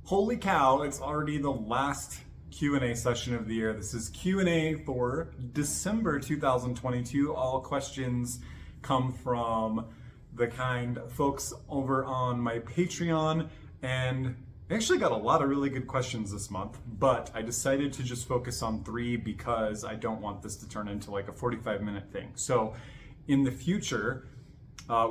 Holy cow, it's already the last Q&A session of the year. This is Q&A for December 2022. All questions come from the kind folks over on my Patreon, and I actually got a lot of really good questions this month, but I decided to just focus on 3 because I don't want this to turn into like a 45-minute thing. So in the future,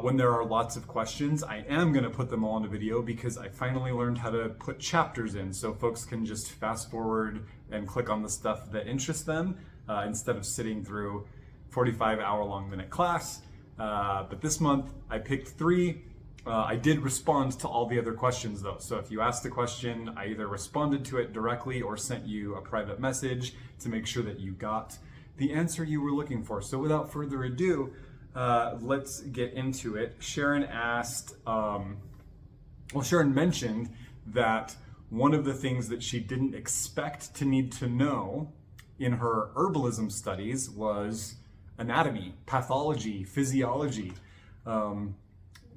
when there are lots of questions, I am going to put them all into video because I finally learned how to put chapters in so folks can just fast forward and click on the stuff that interests them instead of sitting through 45-hour-long minute class. But this month I picked 3. I did respond to all the other questions though. So if you asked the question, I either responded to it directly or sent you a private message to make sure that you got the answer you were looking for. So without further ado, let's get into it. Sharon asked, Sharon mentioned that one of the things that she didn't expect to need to know in her herbalism studies was anatomy, pathology, physiology.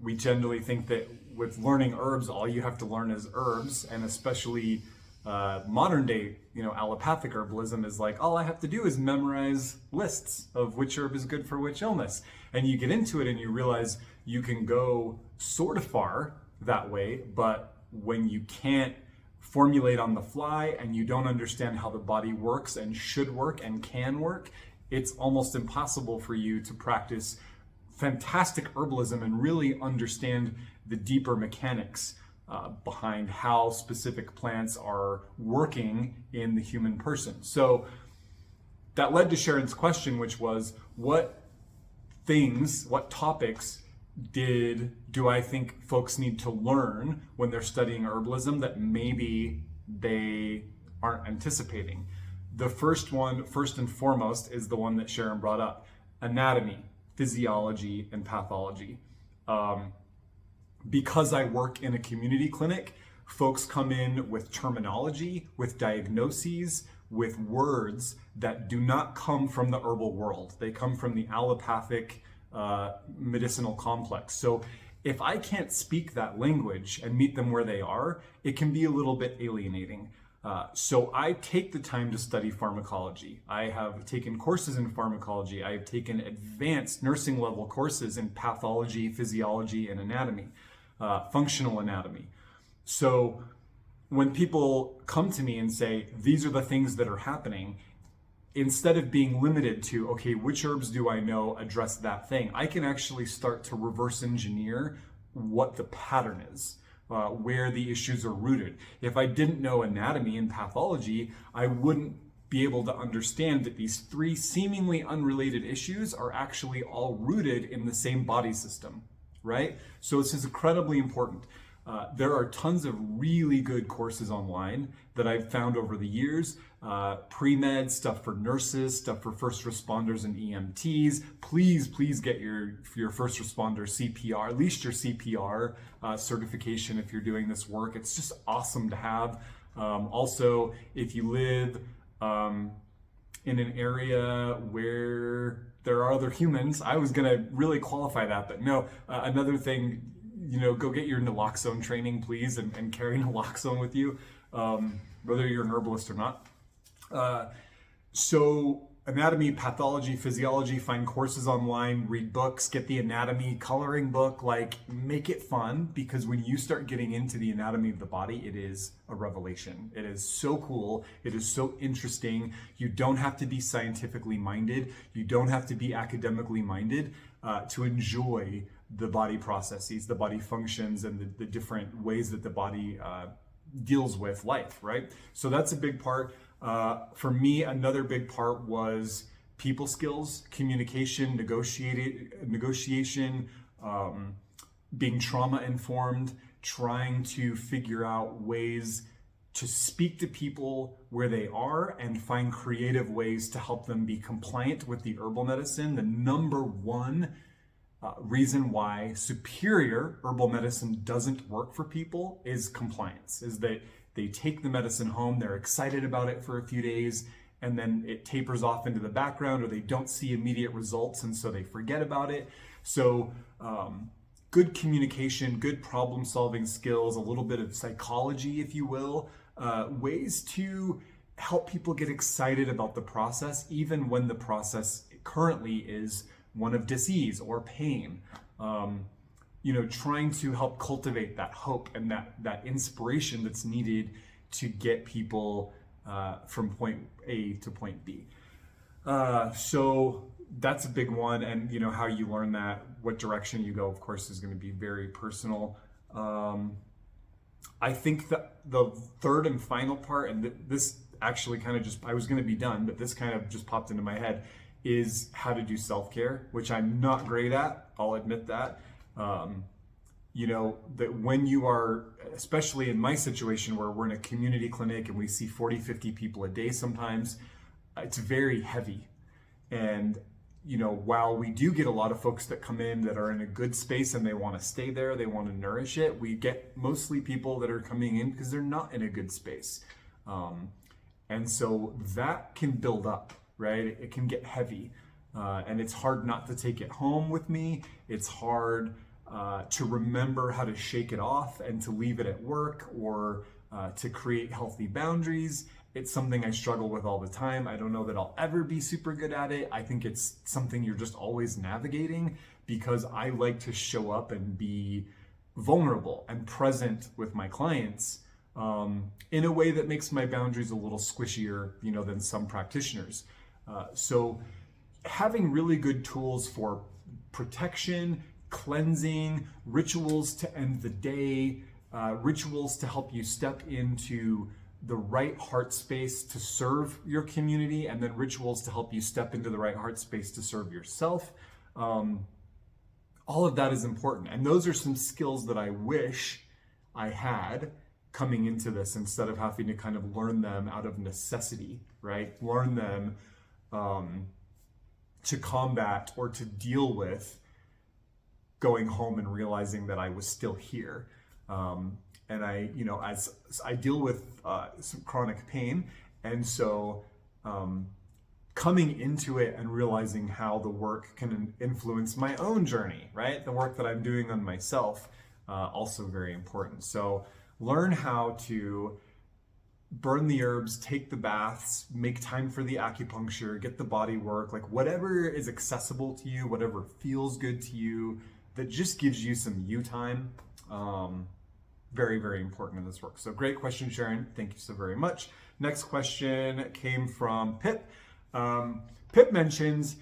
We generally think that with learning herbs, all you have to learn is herbs, and especially modern day, allopathic herbalism is like, all I have to do is memorize lists of which herb is good for which illness. And you get into it and you realize you can go sort of far that way, but when you can't formulate on the fly and you don't understand how the body works and should work and can work, it's almost impossible for you to practice fantastic herbalism and really understand the deeper mechanics behind how specific plants are working in the human person. So that led to Sharon's question, which was, what topics do I think folks need to learn when they're studying herbalism that maybe they aren't anticipating? The first one, first and foremost, is the one that Sharon brought up: anatomy, physiology, and pathology. Because I work in a community clinic, folks come in with terminology, with diagnoses, with words that do not come from the herbal world. They come from the allopathic medicinal complex. So if I can't speak that language and meet them where they are, it can be a little bit alienating. So I take the time to study pharmacology. I have taken courses in pharmacology. I have taken advanced nursing level courses in pathology, physiology, and anatomy, functional anatomy. So when people come to me and say, these are the things that are happening, instead of being limited to, okay, which herbs do I know address that thing, I can actually start to reverse engineer what the pattern is. Where the issues are rooted. If I didn't know anatomy and pathology, I wouldn't be able to understand that these 3 seemingly unrelated issues are actually all rooted in the same body system, right? So this is incredibly important. There are tons of really good courses online that I've found over the years. Pre-med, stuff for nurses, stuff for first responders and EMTs. Please get your first responder CPR, at least your CPR certification if you're doing this work. It's just awesome to have. Also, if you live in an area where there are other humans, I was gonna really qualify that, but no, another thing, go get your naloxone training, please, and carry naloxone with you, whether you're an herbalist or not. So anatomy, pathology, physiology, find courses online, read books, get the anatomy coloring book, make it fun, because when you start getting into the anatomy of the body, it is a revelation. It is so cool. It is so interesting. You don't have to be scientifically minded. You don't have to be academically minded to enjoy the body processes, the body functions, and the different ways that the body deals with life, right? So that's a big part. For me, another big part was people skills, communication, negotiation, being trauma informed, trying to figure out ways to speak to people where they are and find creative ways to help them be compliant with the herbal medicine. The number one reason why superior herbal medicine doesn't work for people is compliance, is that they take the medicine home, they're excited about it for a few days, and then it tapers off into the background, or they don't see immediate results, and so they forget about it. So good communication, good problem solving skills, a little bit of psychology, if you will, ways to help people get excited about the process, even when the process currently is one of disease or pain. Trying to help cultivate that hope and that inspiration that's needed to get people from point A to point B. So that's a big one. And how you learn that, what direction you go, of course, is going to be very personal. I think that the third and final part, and this actually kind of I was going to be done, but this kind of just popped into my head, is how to do self-care, which I'm not great at. I'll admit that. That when you are, especially in my situation where we're in a community clinic and we see 40, 50 people a day sometimes, it's very heavy. And, while we do get a lot of folks that come in that are in a good space and they want to stay there, they want to nourish it, we get mostly people that are coming in because they're not in a good space. And so that can build up, right? It can get heavy. And it's hard not to take it home with me. It's hard to remember how to shake it off and to leave it at work, or to create healthy boundaries. It's something I struggle with all the time. I don't know that I'll ever be super good at it. I think it's something you're just always navigating, because I like to show up and be vulnerable and present with my clients in a way that makes my boundaries a little squishier, than some practitioners. So having really good tools for protection, cleansing, rituals to end the day, rituals to help you step into the right heart space to serve your community, and then rituals to help you step into the right heart space to serve yourself. All of that is important. And those are some skills that I wish I had coming into this, instead of having to kind of learn them out of necessity, right? Learn them to combat or to deal with going home and realizing that I was still here. And I, as I deal with some chronic pain, and so coming into it and realizing how the work can influence my own journey, right? The work that I'm doing on myself, also very important. So learn how to burn the herbs, take the baths, make time for the acupuncture, get the body work, like whatever is accessible to you, whatever feels good to you, that just gives you some you time. Very, very important in this work. So great question, Sharon. Thank you so very much. Next question came from Pip. Pip mentions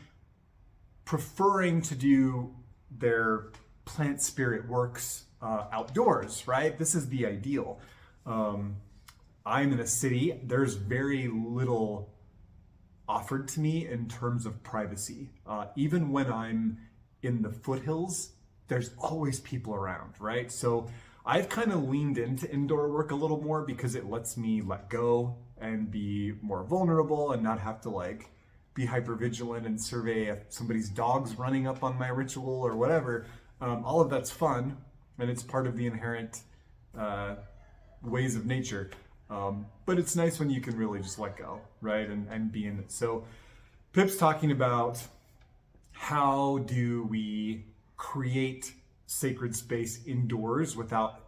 preferring to do their plant spirit works outdoors, right? This is the ideal. I'm in a city. There's very little offered to me in terms of privacy. Even when I'm in the foothills, there's always people around, right? So I've kind of leaned into indoor work a little more because it lets me let go and be more vulnerable and not have to be hyper vigilant and survey if somebody's dog's running up on my ritual or whatever. All of that's fun, and it's part of the inherent ways of nature. But it's nice when you can really just let go, right? And be in it. So Pip's talking about how do we create sacred space indoors without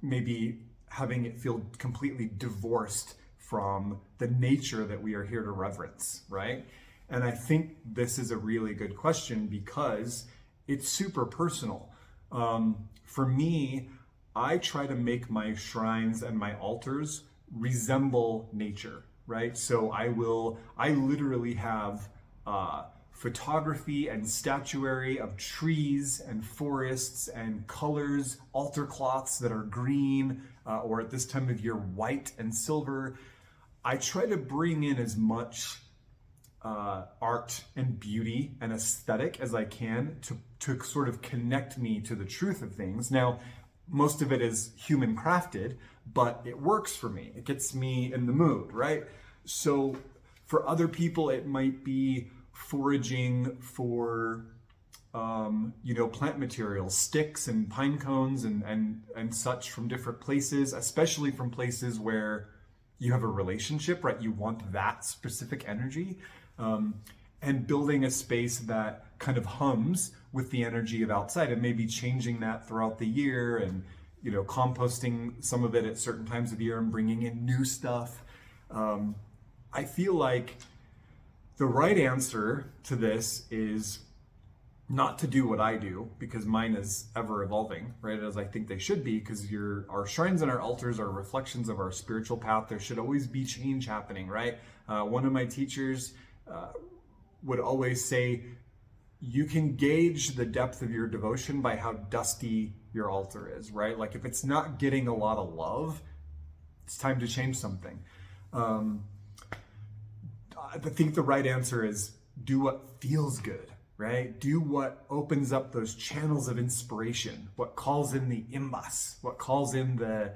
maybe having it feel completely divorced from the nature that we are here to reverence, right? And I think this is a really good question because it's super personal. For me, I try to make my shrines and my altars resemble nature, right? So I literally have photography and statuary of trees and forests and colors, altar cloths that are green, or at this time of year, white and silver. I try to bring in as much art and beauty and aesthetic as I can to sort of connect me to the truth of things. Now, most of it is human crafted, but it works for me. It gets me in the mood, right? So for other people, it might be foraging for plant materials, sticks and pine cones and such from different places, especially from places where you have a relationship, right? You want that specific energy, and building a space that kind of hums with the energy of outside, and maybe changing that throughout the year, and composting some of it at certain times of the year and bringing in new stuff. I feel like the right answer to this is not to do what I do, because mine is ever evolving, right? As I think they should be, because our shrines and our altars are reflections of our spiritual path. There should always be change happening, right? One of my teachers would always say, you can gauge the depth of your devotion by how dusty your altar is, right? Like if it's not getting a lot of love, it's time to change something. I think the right answer is do what feels good, right? Do what opens up those channels of inspiration, what calls in the imbas, what calls in the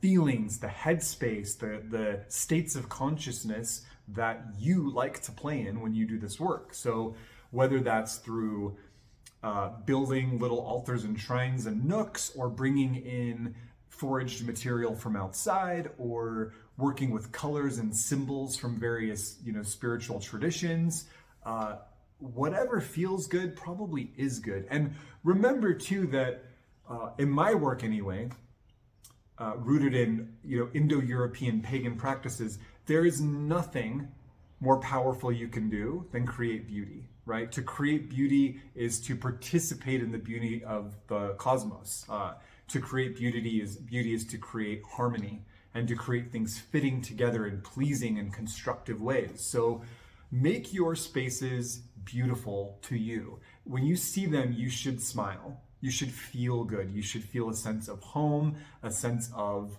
feelings, the headspace, the states of consciousness that you like to play in when you do this work. So whether that's through building little altars and shrines and nooks, or bringing in foraged material from outside, or working with colors and symbols from various, spiritual traditions, whatever feels good probably is good. And remember too that in my work anyway, rooted in Indo-European pagan practices, there is nothing more powerful you can do than create beauty, right? To create beauty is to participate in the beauty of the cosmos. To create beauty is to create harmony, and to create things fitting together in pleasing and constructive ways. So make your spaces beautiful to you. When you see them, you should smile. You should feel good. You should feel a sense of home, a sense of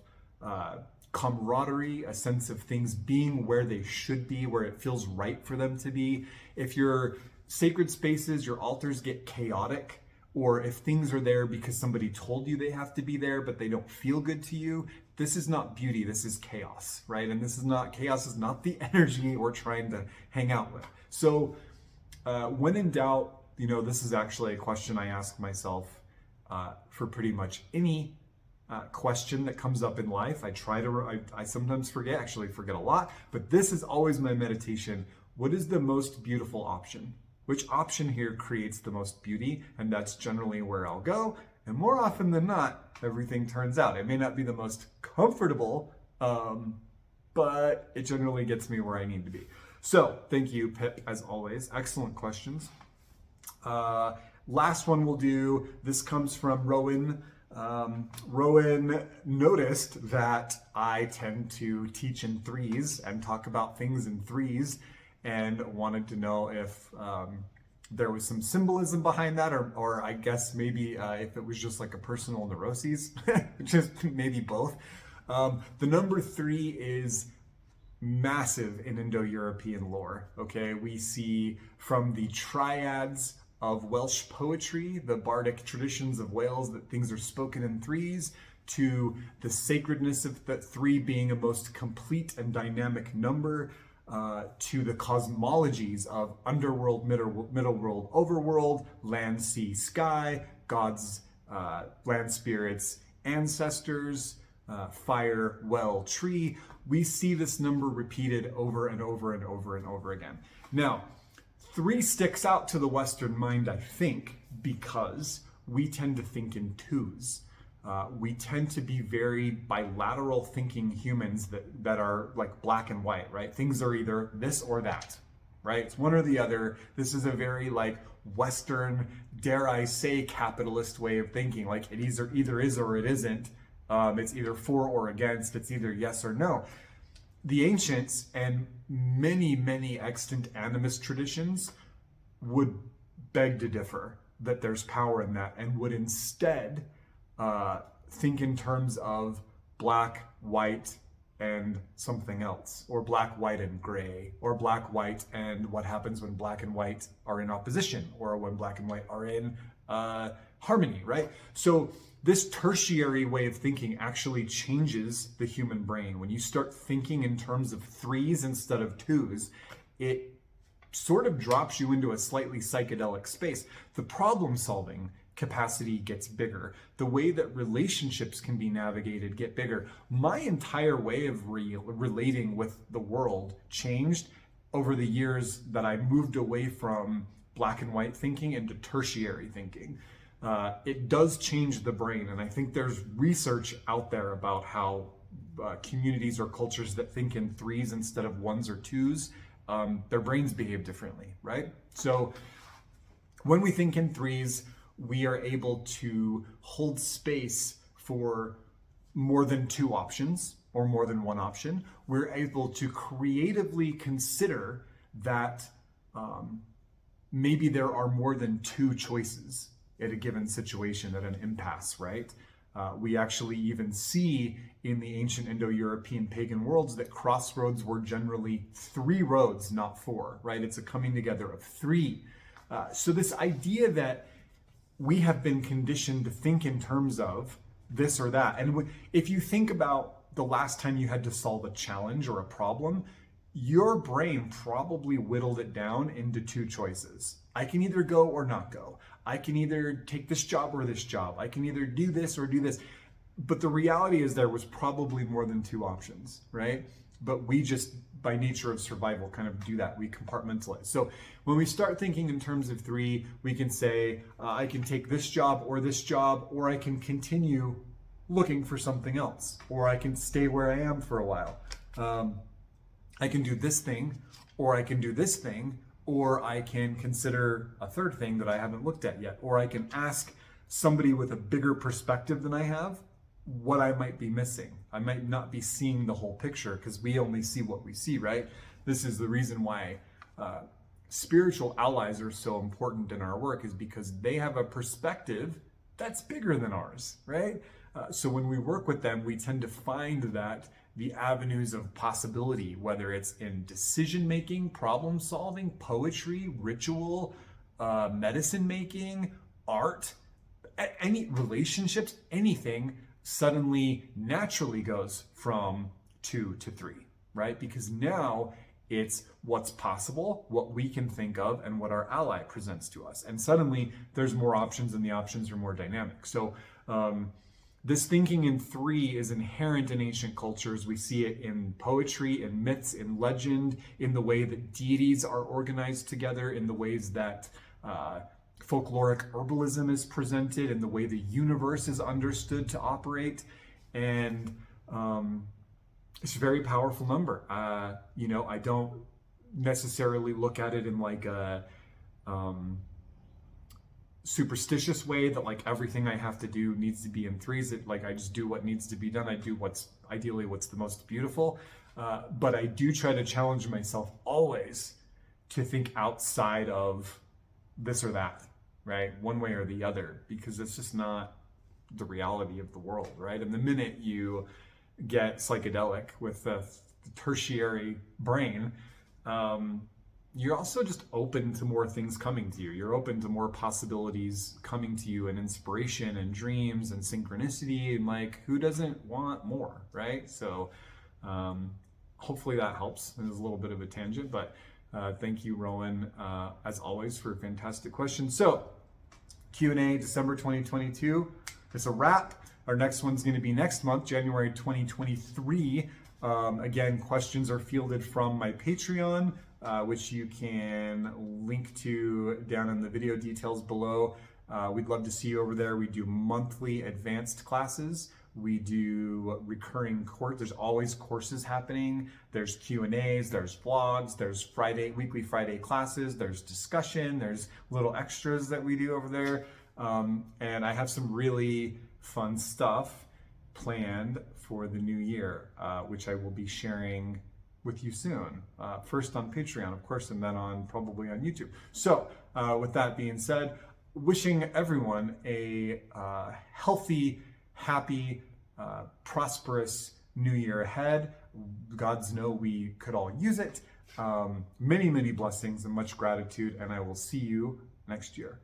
camaraderie, a sense of things being where they should be, where it feels right for them to be. If your sacred spaces, your altars get chaotic, or if things are there because somebody told you they have to be there, but they don't feel good to you, this is not beauty, this is chaos, right? And chaos is not the energy we're trying to hang out with. So when in doubt, this is actually a question I ask myself for pretty much any question that comes up in life. I sometimes forget a lot, but this is always my meditation. What is the most beautiful option? Which option here creates the most beauty? And that's generally where I'll go. And more often than not, everything turns out. It may not be the most comfortable, but it generally gets me where I need to be. So thank you, Pip, as always. Excellent questions. Last one we'll do. This comes from Rowan. Rowan noticed that I tend to teach in threes and talk about things in threes, and wanted to know if there was some symbolism behind that, or I guess maybe if it was just like a personal neuroses, just maybe both. The number 3 is massive in Indo-European lore, okay? We see from the triads of Welsh poetry, the bardic traditions of Wales, that things are spoken in threes, to the sacredness of that 3 being a most complete and dynamic number, to the cosmologies of underworld, middle world, overworld, land, sea, sky, gods, land spirits, ancestors, fire, well, tree. We see this number repeated over and over and over and over again. Now, 3 sticks out to the Western mind, I think, because we tend to think in 2s. We tend to be very bilateral thinking humans that are like black and white, right? Things are either this or that, right? It's one or the other. This is a very like Western, dare I say, capitalist way of thinking. Like it either is or it isn't. It's either for or against. It's either yes or no. The ancients and many, many extant animist traditions would beg to differ that there's power in that, and would instead think in terms of black, white, and something else, or black, white, and gray, or black, white, and what happens when black and white are in opposition, or when black and white are in harmony, right? So this tertiary way of thinking actually changes the human brain. When you start thinking in terms of 3s instead of 2s, it sort of drops you into a slightly psychedelic space. The problem-solving capacity gets bigger. The way that relationships can be navigated get bigger. My entire way of relating with the world changed over the years that I moved away from black and white thinking into tertiary thinking. It does change the brain, and I think there's research out there about how communities or cultures that think in threes instead of ones or twos, their brains behave differently, right? So when we think in threes, we are able to hold space for more than two options or more than one option. We're able to creatively consider that maybe there are more than two choices at a given situation, at an impasse, right? We actually even see in the ancient Indo-European pagan worlds that crossroads were generally three roads, not four, right? It's a coming together of three. So this idea that we have been conditioned to think in terms of this or that. And if you think about the last time you had to solve a challenge or a problem, your brain probably whittled it down into two choices. I can either go or not go. I can either take this job or this job. I can either do this or do this. But the reality is there was probably more than two options, right? But we just, by nature of survival, kind of do that. We compartmentalize. So when we start thinking in terms of three, we can say, I can take this job, or I can continue looking for something else, or I can stay where I am for a while. I can do this thing, or I can do this thing, or I can consider a third thing that I haven't looked at yet, or I can ask somebody with a bigger perspective than I have what I might be missing. I might not be seeing the whole picture because we only see what we see, right? This is the reason why spiritual allies are so important in our work, is because they have a perspective that's bigger than ours, right? So when we work with them, we tend to find that the avenues of possibility, whether it's in decision making, problem solving, poetry, ritual, medicine making, art, any relationships, anything suddenly naturally goes from 2 to 3, right? Because now it's what's possible, what we can think of, and what our ally presents to us. And suddenly there's more options, and the options are more dynamic. So this thinking in 3 is inherent in ancient cultures. We see it in poetry, in myths, in legend, in the way that deities are organized together, in the ways that folkloric herbalism is presented, in the way the universe is understood to operate. And it's a very powerful number. I don't necessarily look at it in like a superstitious way that like everything I have to do needs to be in 3s. It like I just do what needs to be done. I do what's the most beautiful. But I do try to challenge myself always to think outside of this or that, right? One way or the other, because it's just not the reality of the world, right? And the minute you get psychedelic with the tertiary brain, you're also just open to more things coming to you. You're open to more possibilities coming to you, and inspiration and dreams and synchronicity, and like, who doesn't want more, right? So hopefully that helps. It was a little bit of a tangent, but thank you, Rowan, as always, for a fantastic question. So Q&A December 2022, it's a wrap. Our next one's going to be next month, January 2023. Again, questions are fielded from my Patreon, which you can link to down in the video details below. We'd love to see you over there. We do monthly advanced classes. We do recurring course. There's always courses happening. There's Q&As, there's vlogs, there's weekly Friday classes, there's discussion, there's little extras that we do over there. And I have some really fun stuff planned for the new year, which I will be sharing with you soon. First on Patreon, of course, and then probably on YouTube. So with that being said, wishing everyone a healthy, happy, prosperous new year ahead. Gods know we could all use it. Many, many blessings and much gratitude, and I will see you next year.